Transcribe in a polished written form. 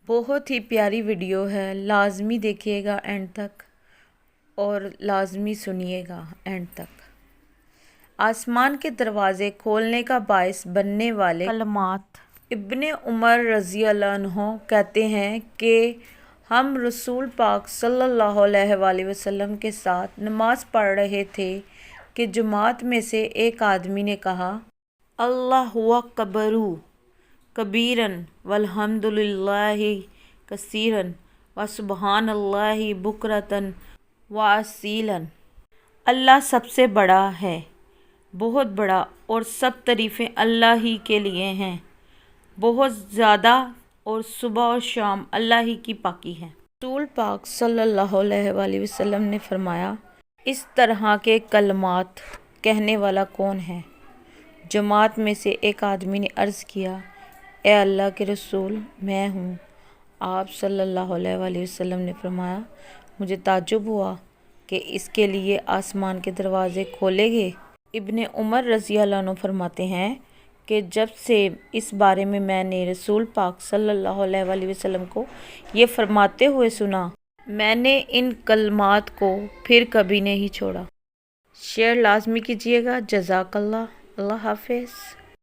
بہت ہی پیاری ویڈیو ہے، لازمی دیکھیے گا اینڈ تک اور لازمی سنیے گا اینڈ تک۔ آسمان کے دروازے کھولنے کا باعث بننے والے کلمات۔ ابن عمر رضی اللہ عنہ کہتے ہیں کہ ہم رسول پاک صلی اللہ علیہ وآلہ وسلم کے ساتھ نماز پڑھ رہے تھے کہ جماعت میں سے ایک آدمی نے کہا، اللہ اکبر کبیرن والحمد للہ کثیرن وسبحان اللہ بکرۃ واصیلا۔ اللہ سب سے بڑا ہے، بہت بڑا، اور سب تعریفیں اللہ ہی کے لیے ہیں، بہت زیادہ، اور صبح اور شام اللہ ہی کی پاکی ہے۔ رسول پاک صلی اللہ علیہ وآلہ وسلم نے فرمایا، اس طرح کے کلمات کہنے والا کون ہے؟ جماعت میں سے ایک آدمی نے عرض کیا، اے اللہ کے رسول، میں ہوں۔ آپ صلی اللہ علیہ وآلہ وسلم نے فرمایا، مجھے تعجب ہوا کہ اس کے لیے آسمان کے دروازے کھولے گئے۔ ابن عمر رضی اللہ عنہ فرماتے ہیں کہ جب سے اس بارے میں نے رسول پاک صلی اللہ علیہ وآلہ وسلم کو یہ فرماتے ہوئے سنا، میں نے ان کلمات کو پھر کبھی نہیں چھوڑا۔ شیئر لازمی کیجیے گا۔ جزاک اللہ۔ اللہ حافظ۔